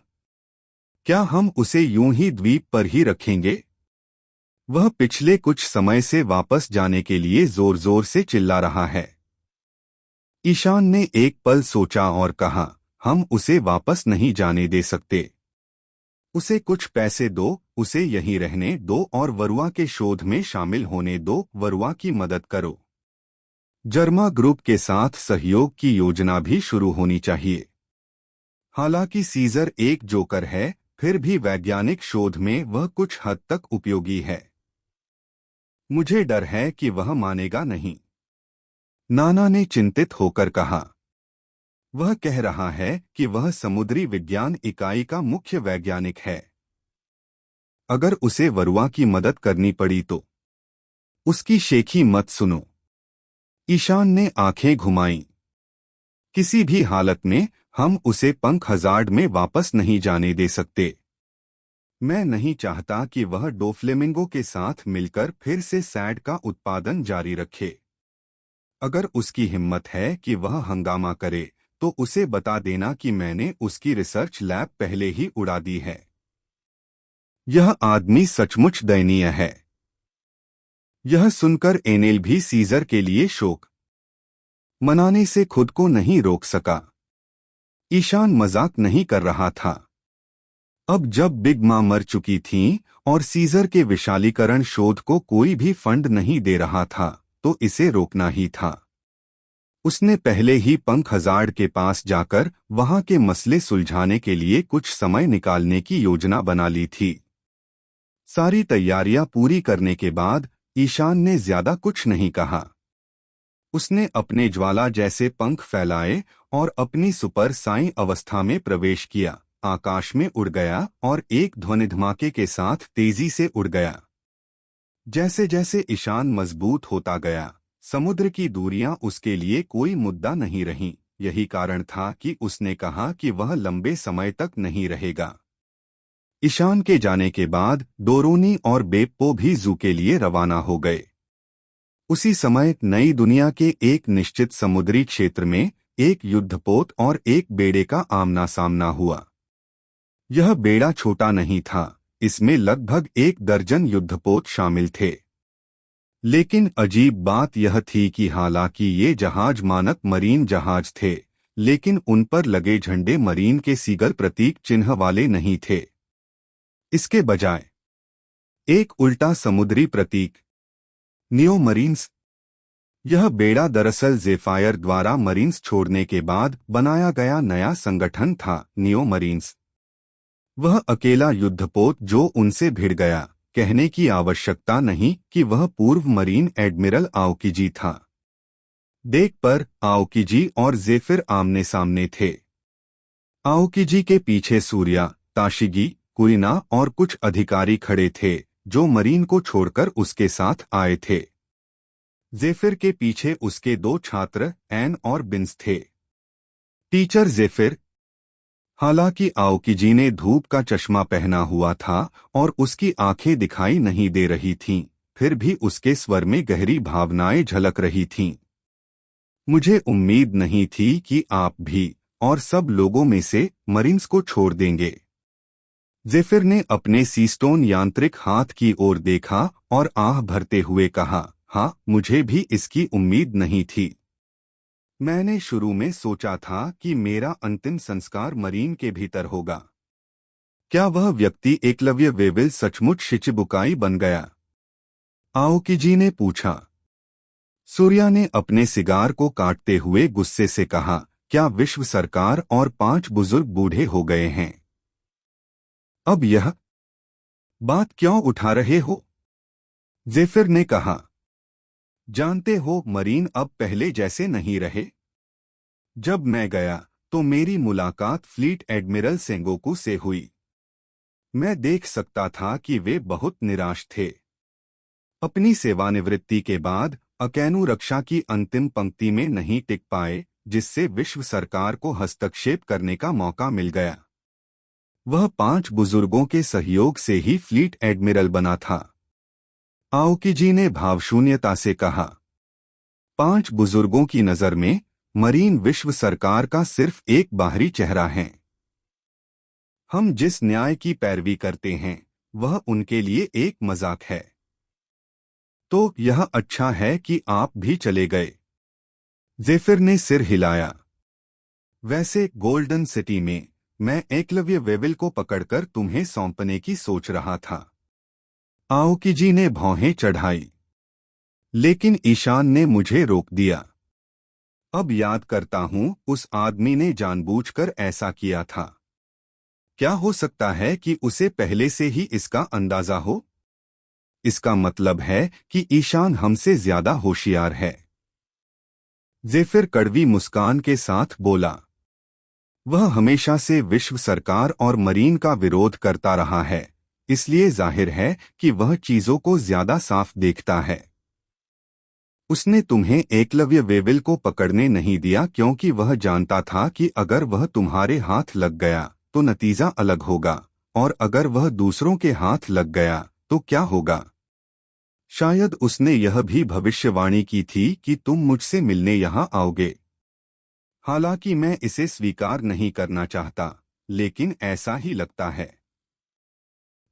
क्या हम उसे यूं ही द्वीप पर ही रखेंगे? वह पिछले कुछ समय से वापस जाने के लिए जोर जोर से चिल्ला रहा है। ईशान ने एक पल सोचा और कहा, हम उसे वापस नहीं जाने दे सकते। उसे कुछ पैसे दो, उसे यहीं रहने दो और वरुआ के शोध में शामिल होने दो। वरुआ की मदद करो। जर्मा ग्रुप के साथ सहयोग की योजना भी शुरू होनी चाहिए। हालांकि सीजर एक जोकर है, फिर भी वैज्ञानिक शोध में वह कुछ हद तक उपयोगी है। मुझे डर है कि वह मानेगा नहीं, नाना ने चिंतित होकर कहा। वह कह रहा है कि वह समुद्री विज्ञान इकाई का मुख्य वैज्ञानिक है। अगर उसे वरुआ की मदद करनी पड़ी तो उसकी शेखी मत सुनो। ईशान ने आंखें घुमाईं। किसी भी हालत में हम उसे पंख हजार्ड में वापस नहीं जाने दे सकते। मैं नहीं चाहता कि वह डोफ्लेमिंगो के साथ मिलकर फिर से सैड का उत्पादन जारी रखे। अगर उसकी हिम्मत है कि वह हंगामा करे तो उसे बता देना कि मैंने उसकी रिसर्च लैब पहले ही उड़ा दी है। यह आदमी सचमुच दयनीय है। यह सुनकर एनेल भी सीजर के लिए शोक मनाने से खुद को नहीं रोक सका। ईशान मजाक नहीं कर रहा था। अब जब बिग मां मर चुकी थीं और सीजर के विशालीकरण शोध को कोई भी फंड नहीं दे रहा था, तो इसे रोकना ही था। उसने पहले ही पंख हजार्ड के पास जाकर वहां के मसले सुलझाने के लिए कुछ समय निकालने की योजना बना ली थी। सारी तैयारियां पूरी करने के बाद ईशान ने ज्यादा कुछ नहीं कहा। उसने अपने ज्वाला जैसे पंख फैलाए और अपनी सुपर साई अवस्था में प्रवेश किया, आकाश में उड़ गया और एक ध्वनि धमाके के साथ तेजी से उड़ गया। जैसे जैसे ईशान मजबूत होता गया, समुद्र की दूरियां उसके लिए कोई मुद्दा नहीं रहीं। यही कारण था कि उसने कहा कि वह लंबे समय तक नहीं रहेगा। ईशान के जाने के बाद डोरोनी और बेप्पो भी जू के लिए रवाना हो गए। उसी समय नई दुनिया के एक निश्चित समुद्री क्षेत्र में एक युद्धपोत और एक बेड़े का आमना सामना हुआ। यह बेड़ा छोटा नहीं था, इसमें लगभग 1 दर्जन युद्धपोत शामिल थे। लेकिन अजीब बात यह थी कि हालांकि ये जहाज मानक मरीन जहाज थे, लेकिन उन पर लगे झंडे मरीन के सीगल प्रतीक चिन्ह वाले नहीं थे। इसके बजाय एक उल्टा समुद्री प्रतीक, नियो मरीन्स। यह बेड़ा दरअसल ज़ेफायर द्वारा मरीन्स छोड़ने के बाद बनाया गया नया संगठन था, नियो मरीन्स। वह अकेला युद्धपोत जो उनसे भिड़ गया, कहने की आवश्यकता नहीं कि वह पूर्व मरीन एडमिरल आओकीजी था। देख पर आओकीजी और जेफिर आमने सामने थे। आओकीजी के पीछे सूर्या, ताशिगी, कुरिना और कुछ अधिकारी खड़े थे जो मरीन को छोड़कर उसके साथ आए थे। जेफिर के पीछे उसके दो छात्र एन और बिन्स थे। टीचर जेफिर। हालांकि आओकीजी ने धूप का चश्मा पहना हुआ था और उसकी आंखें दिखाई नहीं दे रही थीं, फिर भी उसके स्वर में गहरी भावनाएं झलक रही थीं। मुझे उम्मीद नहीं थी कि आप भी और सब लोगों में से मरीन्स को छोड़ देंगे। जेफिर ने अपने सीस्टोन यांत्रिक हाथ की ओर देखा और आह भरते हुए कहा, हाँ, मुझे भी इसकी उम्मीद नहीं थी। मैंने शुरू में सोचा था कि मेरा अंतिम संस्कार मरीन के भीतर होगा। क्या वह व्यक्ति एकलव्य वेविल सचमुच शिचिबुकाई बन गया? आओकीजी ने पूछा। सूर्या ने अपने सिगार को काटते हुए गुस्से से कहा, क्या विश्व सरकार और 5 बुजुर्ग बूढ़े हो गए हैं? अब यह बात क्यों उठा रहे हो? जेफिर ने कहा। जानते हो, मरीन अब पहले जैसे नहीं रहे। जब मैं गया तो मेरी मुलाकात फ्लीट एडमिरल सेंगोकू से हुई। मैं देख सकता था कि वे बहुत निराश थे। अपनी सेवानिवृत्ति के बाद अकैनू रक्षा की अंतिम पंक्ति में नहीं टिक पाए, जिससे विश्व सरकार को हस्तक्षेप करने का मौका मिल गया। वह 5 बुजुर्गों के सहयोग से ही फ्लीट एडमिरल बना था। आओकीजी ने भावशून्यता से कहा। 5 बुजुर्गों की नजर में मरीन विश्व सरकार का सिर्फ एक बाहरी चेहरा है। हम जिस न्याय की पैरवी करते हैं वह उनके लिए एक मजाक है। तो यह अच्छा है कि आप भी चले गए। जेफिर ने सिर हिलाया। वैसे गोल्डन सिटी में मैं एकलव्य वेविल को पकड़कर तुम्हें सौंपने की सोच रहा था। आओकीजी ने भौहें चढ़ाई। लेकिन ईशान ने मुझे रोक दिया। अब याद करता हूं, उस आदमी ने जानबूझकर ऐसा किया था। क्या हो सकता है कि उसे पहले से ही इसका अंदाजा हो? इसका मतलब है कि ईशान हमसे ज्यादा होशियार है। जेफिर कड़वी मुस्कान के साथ बोला। वह हमेशा से विश्व सरकार और मरीन का विरोध करता रहा है, इसलिए जाहिर है कि वह चीजों को ज्यादा साफ देखता है। उसने तुम्हें एकलव्य वेविल को पकड़ने नहीं दिया क्योंकि वह जानता था कि अगर वह तुम्हारे हाथ लग गया तो नतीजा अलग होगा, और अगर वह दूसरों के हाथ लग गया तो क्या होगा? शायद उसने यह भी भविष्यवाणी की थी कि तुम मुझसे मिलने यहां आओगे। हालांकि मैं इसे स्वीकार नहीं करना चाहता, लेकिन ऐसा ही लगता है।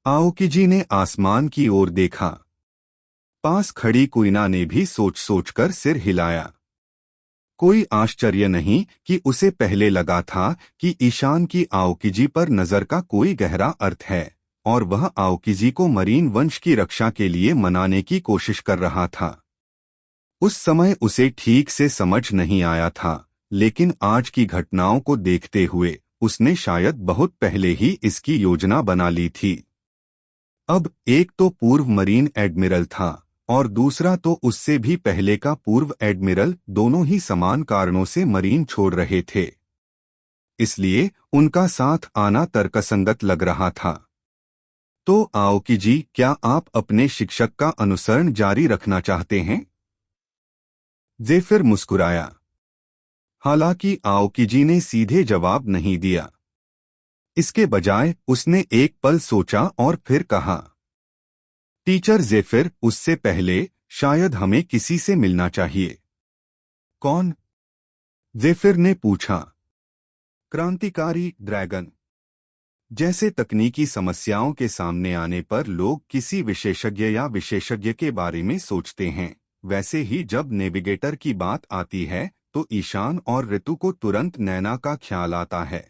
आओकीजी ने आसमान की ओर देखा। पास खड़ी कुइना ने भी सोच सोचकर सिर हिलाया। कोई आश्चर्य नहीं कि उसे पहले लगा था कि ईशान की आओकीजी पर नजर का कोई गहरा अर्थ है, और वह आओकीजी को मरीन वंश की रक्षा के लिए मनाने की कोशिश कर रहा था। उस समय उसे ठीक से समझ नहीं आया था, लेकिन आज की घटनाओं को देखते हुए उसने शायद बहुत पहले ही इसकी योजना बना ली थी। अब एक तो पूर्व मरीन एडमिरल था और दूसरा तो उससे भी पहले का पूर्व एडमिरल, दोनों ही समान कारणों से मरीन छोड़ रहे थे। इसलिए उनका साथ आना तर्कसंगत लग रहा था। तो आओकीजी, क्या आप अपने शिक्षक का अनुसरण जारी रखना चाहते हैं? जेफिर मुस्कुराया। हालांकि आओकीजी ने सीधे जवाब नहीं दिया। इसके बजाय उसने एक पल सोचा और फिर कहा, टीचर जेफिर, उससे पहले शायद हमें किसी से मिलना चाहिए। कौन? जेफिर ने पूछा। क्रांतिकारी ड्रैगन। जैसे तकनीकी समस्याओं के सामने आने पर लोग किसी विशेषज्ञ या विशेषज्ञ के बारे में सोचते हैं, वैसे ही जब नेविगेटर की बात आती है तो ईशान और ऋतु को तुरंत नैना का ख्याल आता है।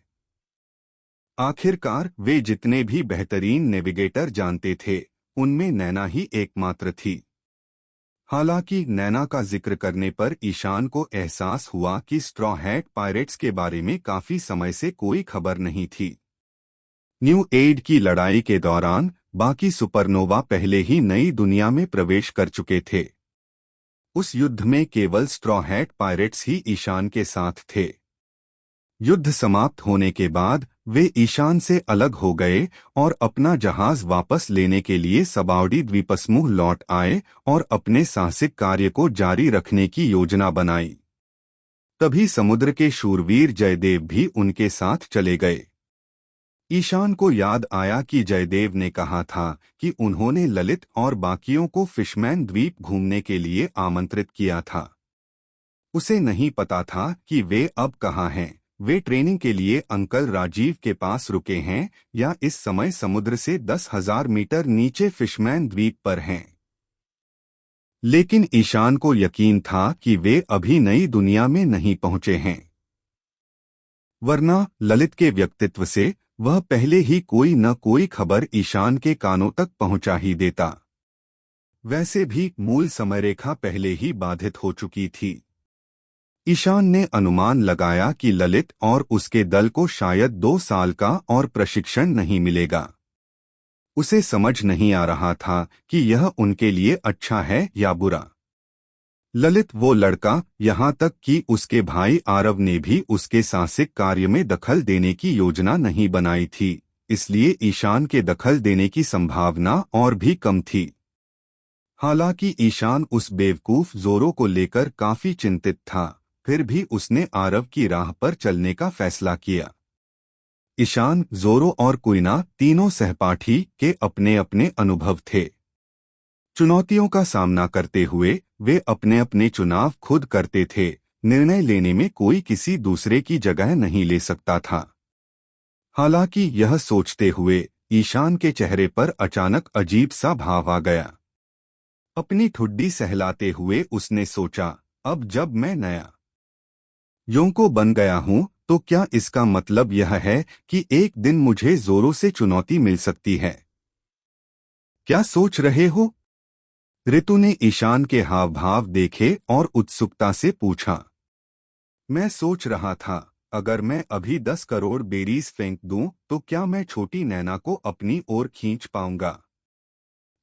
आखिरकार वे जितने भी बेहतरीन नेविगेटर जानते थे, उनमें नैना ही एकमात्र थी। हालांकि नैना का जिक्र करने पर ईशान को एहसास हुआ कि स्ट्रॉ हैट पायरेट्स के बारे में काफी समय से कोई खबर नहीं थी। न्यू एज की लड़ाई के दौरान बाकी सुपरनोवा पहले ही नई दुनिया में प्रवेश कर चुके थे। उस युद्ध में केवल स्ट्रॉ हैट पायरेट्स ही ईशान के साथ थे। युद्ध समाप्त होने के बाद वे ईशान से अलग हो गए और अपना जहाज वापस लेने के लिए सबाउडी द्वीपसमूह लौट आए और अपने साहसिक कार्य को जारी रखने की योजना बनाई। तभी समुद्र के शूरवीर जयदेव भी उनके साथ चले गए। ईशान को याद आया कि जयदेव ने कहा था कि उन्होंने ललित और बाकियों को फिशमैन द्वीप घूमने के लिए आमंत्रित किया था। उसे नहीं पता था कि वे अब कहाँ हैं। वे ट्रेनिंग के लिए अंकल राजीव के पास रुके हैं या इस समय समुद्र से 10,000 मीटर नीचे फिशमैन द्वीप पर हैं। लेकिन ईशान को यकीन था कि वे अभी नई दुनिया में नहीं पहुंचे हैं, वरना ललित के व्यक्तित्व से वह पहले ही कोई न कोई खबर ईशान के कानों तक पहुंचा ही देता। वैसे भी मूल समयरेखा पहले ही बाधित हो चुकी थी। ईशान ने अनुमान लगाया कि ललित और उसके दल को शायद 2 साल का और प्रशिक्षण नहीं मिलेगा। उसे समझ नहीं आ रहा था कि यह उनके लिए अच्छा है या बुरा। ललित वो लड़का, यहाँ तक कि उसके भाई आरव ने भी उसके साहसिक कार्य में दखल देने की योजना नहीं बनाई थी, इसलिए ईशान के दखल देने की संभावना और भी कम थी। हालांकि ईशान उस बेवकूफ जोरो को लेकर काफी चिंतित था, फिर भी उसने आरव की राह पर चलने का फैसला किया। ईशान, जोरो और कुइना तीनों सहपाठी के अपने अपने अनुभव थे। चुनौतियों का सामना करते हुए वे अपने अपने चुनाव खुद करते थे। निर्णय लेने में कोई किसी दूसरे की जगह नहीं ले सकता था। हालांकि यह सोचते हुए ईशान के चेहरे पर अचानक अजीब सा भाव आ गया। अपनी ठुड्डी सहलाते हुए उसने सोचा, अब जब मैं नया योंको बन गया हूं तो क्या इसका मतलब यह है कि एक दिन मुझे जोरों से चुनौती मिल सकती है? क्या सोच रहे हो? ऋतु ने ईशान के हाव भाव देखे और उत्सुकता से पूछा। मैं सोच रहा था, अगर मैं अभी 10 करोड़ बेरीज फेंक दूं तो क्या मैं छोटी नैना को अपनी ओर खींच पाऊंगा?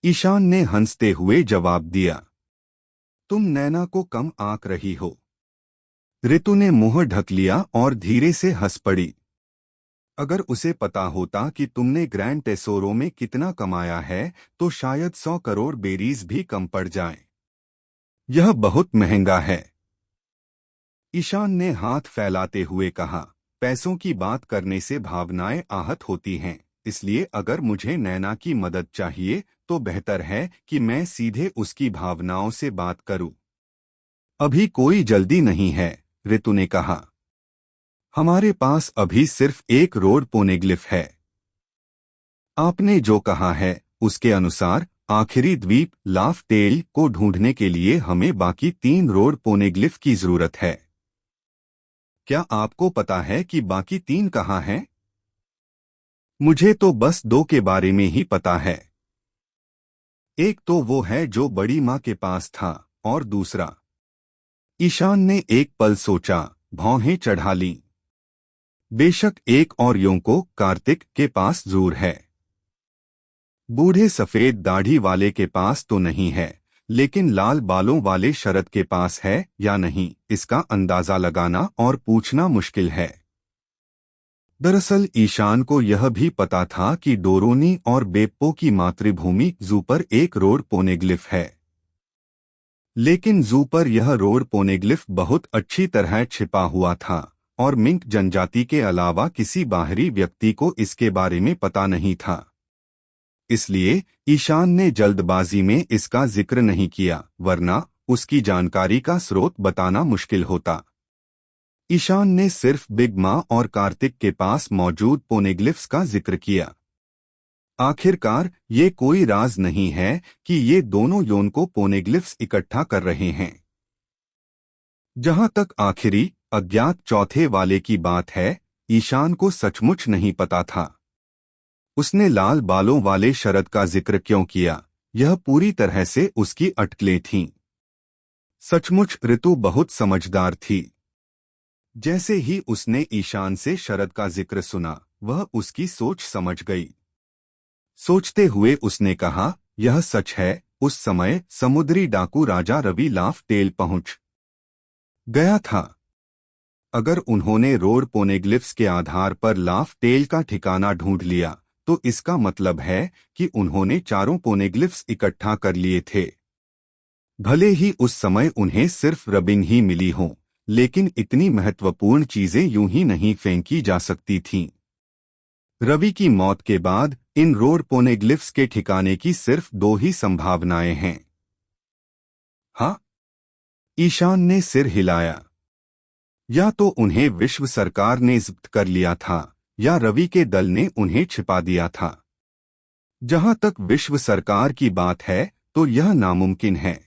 ईशान ने हंसते हुए जवाब दिया। तुम नैना को कम आंक रही हो। ऋतु ने मुंह ढक लिया और धीरे से हंस पड़ी। अगर उसे पता होता कि तुमने ग्रैंड टेसोरो में कितना कमाया है तो शायद 100 करोड़ बेरीज भी कम पड़ जाएं। यह बहुत महंगा है। ईशान ने हाथ फैलाते हुए कहा, पैसों की बात करने से भावनाएं आहत होती हैं, इसलिए अगर मुझे नैना की मदद चाहिए तो बेहतर है कि मैं सीधे उसकी भावनाओं से बात करूं। अभी कोई जल्दी नहीं है, ऋतु ने कहा। हमारे पास अभी सिर्फ एक रोड पोनेग्लिफ है। आपने जो कहा है उसके अनुसार आखिरी द्वीप लाफ टेल को ढूंढने के लिए हमें बाकी 3 रोड पोनेग्लिफ की जरूरत है। क्या आपको पता है कि बाकी 3 कहाँ हैं? मुझे तो बस 2 के बारे में ही पता है। एक तो वो है जो बड़ी माँ के पास था और दूसरा। ईशान ने एक पल सोचा, भौहें चढ़ा लीं। बेशक एक और योंको कार्तिक के पास जरूर है। बूढ़े सफेद दाढ़ी वाले के पास तो नहीं है, लेकिन लाल बालों वाले शरद के पास है या नहीं, इसका अंदाजा लगाना और पूछना मुश्किल है। दरअसल ईशान को यह भी पता था कि डोरोनी और बेप्पो की मातृभूमि जू पर एक रोड पोनेग्लिफ है, लेकिन जू पर यह रोड पोनेग्लिफ बहुत अच्छी तरह छिपा हुआ था और मिंक जनजाति के अलावा किसी बाहरी व्यक्ति को इसके बारे में पता नहीं था। इसलिए ईशान ने जल्दबाजी में इसका जिक्र नहीं किया, वरना उसकी जानकारी का स्रोत बताना मुश्किल होता। ईशान ने सिर्फ बिग माँ और कार्तिक के पास मौजूद पोनेग्लिफ्स का जिक्र किया। आखिरकार ये कोई राज नहीं है कि ये दोनों योनको पोनेग्लिफ्स इकट्ठा कर रहे हैं। जहां तक आखिरी अज्ञात चौथे वाले की बात है, ईशान को सचमुच नहीं पता था। उसने लाल बालों वाले शरद का जिक्र क्यों किया, यह पूरी तरह से उसकी अटकलें थीं। सचमुच ऋतु बहुत समझदार थी। जैसे ही उसने ईशान से शरद का जिक्र सुना, वह उसकी सोच समझ गई। सोचते हुए उसने कहा, यह सच है। उस समय समुद्री डाकू राजा रवि लाफ टेल पहुंच गया था। अगर उन्होंने रोड पोनेग्लिफ्स के आधार पर लाफ टेल का ठिकाना ढूंढ लिया तो इसका मतलब है कि उन्होंने चारों पोनेग्लिफ्स इकट्ठा कर लिए थे। भले ही उस समय उन्हें सिर्फ रबिन ही मिली हो, लेकिन इतनी महत्वपूर्ण चीजें यूं ही नहीं फेंकी जा सकती थीं। रवि की मौत के बाद इन रोड पोनेग्लिफ्स के ठिकाने की सिर्फ दो ही संभावनाएं हैं। हाँ, ईशान ने सिर हिलाया। या तो उन्हें विश्व सरकार ने जब्त कर लिया था या रवि के दल ने उन्हें छिपा दिया था। जहां तक विश्व सरकार की बात है तो यह नामुमकिन है।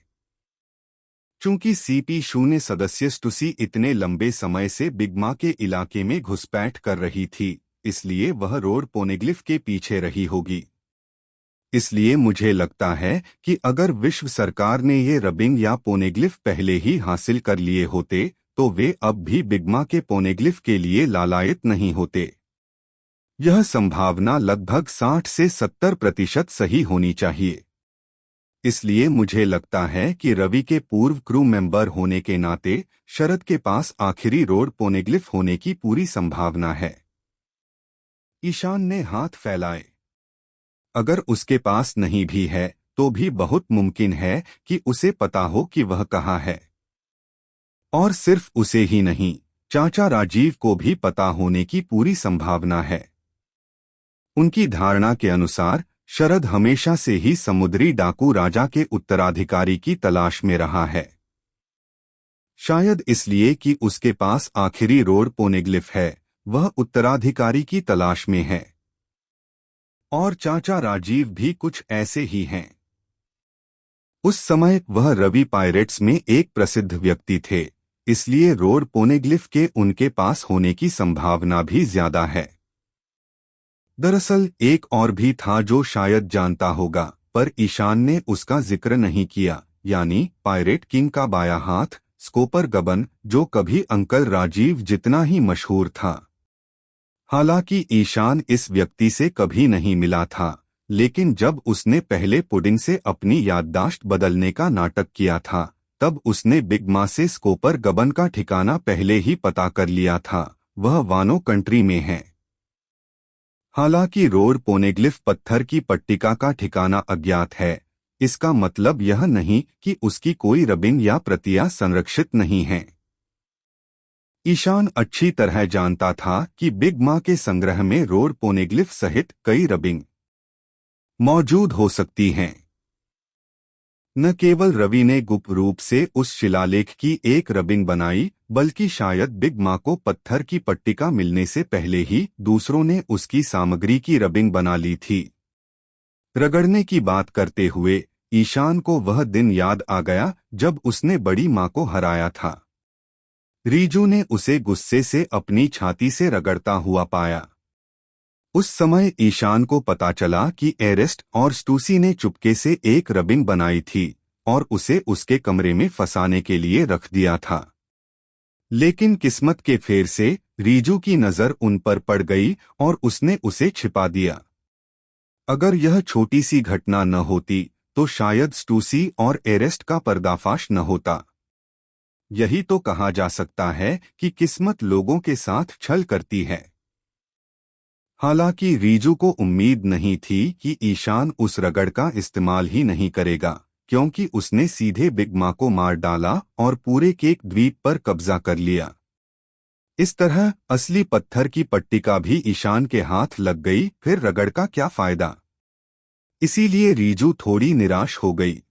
चूंकि CP0 सदस्य स्टूसी इतने लंबे समय से बिगमा के इलाके में घुसपैठ कर रही थी, इसलिए वह रोड पोनेग्लिफ के पीछे रही होगी। इसलिए मुझे लगता है कि अगर विश्व सरकार ने ये रबिंग या पोनेग्लिफ पहले ही हासिल कर लिए होते तो वे अब भी बिगमा के पोनेग्लिफ के लिए लालायित नहीं होते। यह संभावना लगभग 60 से 70% सही होनी चाहिए। इसलिए मुझे लगता है कि रवि के पूर्व क्रू मेंबर होने के नाते शरद के पास आखिरी रोड पोनेग्लिफ होने की पूरी संभावना है। ईशान ने हाथ फैलाए। अगर उसके पास नहीं भी है तो भी बहुत मुमकिन है कि उसे पता हो कि वह कहाँ है। और सिर्फ उसे ही नहीं, चाचा राजीव को भी पता होने की पूरी संभावना है। उनकी धारणा के अनुसार शरद हमेशा से ही समुद्री डाकू राजा के उत्तराधिकारी की तलाश में रहा है। शायद इसलिए कि उसके पास आखिरी रोड पोनेग्लिफ है, वह उत्तराधिकारी की तलाश में है। और चाचा राजीव भी कुछ ऐसे ही हैं। उस समय वह रवि पायरेट्स में एक प्रसिद्ध व्यक्ति थे, इसलिए रोड पोनेग्लिफ के उनके पास होने की संभावना भी ज्यादा है। दरअसल एक और भी था जो शायद जानता होगा, पर ईशान ने उसका जिक्र नहीं किया, यानी पायरेट किंग का बायां हाथ स्कोपर गबन, जो कभी अंकल राजीव जितना ही मशहूर था। हालांकि ईशान इस व्यक्ति से कभी नहीं मिला था, लेकिन जब उसने पहले पुडिंग से अपनी याददाश्त बदलने का नाटक किया था तब उसने बिगमा से स्कोपर गबन का ठिकाना पहले ही पता कर लिया था। वह वानो कंट्री में है। हालांकि रोड पोनेग्लिफ पत्थर की पट्टिका का ठिकाना अज्ञात है, इसका मतलब यह नहीं कि उसकी कोई रबिंग या प्रतियां संरक्षित नहीं हैं। ईशान अच्छी तरह जानता था कि बिग माँ के संग्रह में रोड पोनेग्लिफ सहित कई रबिंग मौजूद हो सकती हैं। न केवल रवि ने गुप्त रूप से उस शिलालेख की एक रबिंग बनाई, बल्कि शायद बिग माँ को पत्थर की पट्टिका मिलने से पहले ही दूसरों ने उसकी सामग्री की रबिंग बना ली थी। रगड़ने की बात करते हुए ईशान को वह दिन याद आ गया जब उसने बड़ी माँ को हराया था। रीजू ने उसे गुस्से से अपनी छाती से रगड़ता हुआ पाया। उस समय ईशान को पता चला कि एरेस्ट और स्टूसी ने चुपके से एक रबिंग बनाई थी और उसे उसके कमरे में फंसाने के लिए रख दिया था। लेकिन किस्मत के फेर से रीजू की नजर उन पर पड़ गई और उसने उसे छिपा दिया। अगर यह छोटी सी घटना न होती तो शायद स्टूसी और एरेस्ट का पर्दाफाश न होता। यही तो कहा जा सकता है कि किस्मत लोगों के साथ छल करती है। हालांकि रीजू को उम्मीद नहीं थी कि ईशान उस रगड़ का इस्तेमाल ही नहीं करेगा, क्योंकि उसने सीधे बिग माँ को मार डाला और पूरे केक द्वीप पर कब्जा कर लिया। इस तरह असली पत्थर की पट्टिका भी ईशान के हाथ लग गई, फिर रगड़ का क्या फायदा। इसीलिए रीजू थोड़ी निराश हो गई।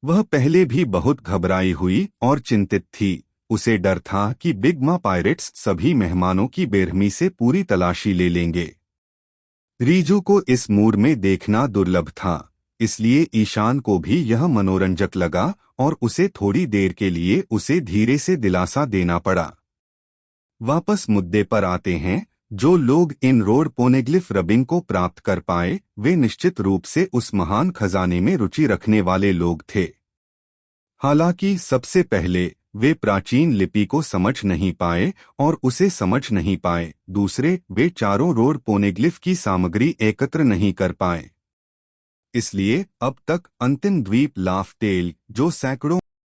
वह पहले भी बहुत घबराई हुई और चिंतित थी। उसे डर था कि बिग माँ पायरेट्स सभी मेहमानों की बेरहमी से पूरी तलाशी ले लेंगे। रीजू को इस मूड में देखना दुर्लभ था, इसलिए ईशान को भी यह मनोरंजक लगा और उसे थोड़ी देर के लिए उसे धीरे से दिलासा देना पड़ा। वापस मुद्दे पर आते हैं। जो लोग इन रोड पोनेग्लिफ रबिंग को प्राप्त कर पाए वे निश्चित रूप से उस महान खजाने में रुचि रखने वाले लोग थे। हालांकि सबसे पहले वे प्राचीन लिपि को समझ नहीं पाए और उसे समझ नहीं पाए। दूसरे, वे चारों ओर पोनेग्लिफ की सामग्री एकत्र नहीं कर पाए। इसलिए अब तक अंतिम द्वीप लाफ टेल, जो सैकड़ों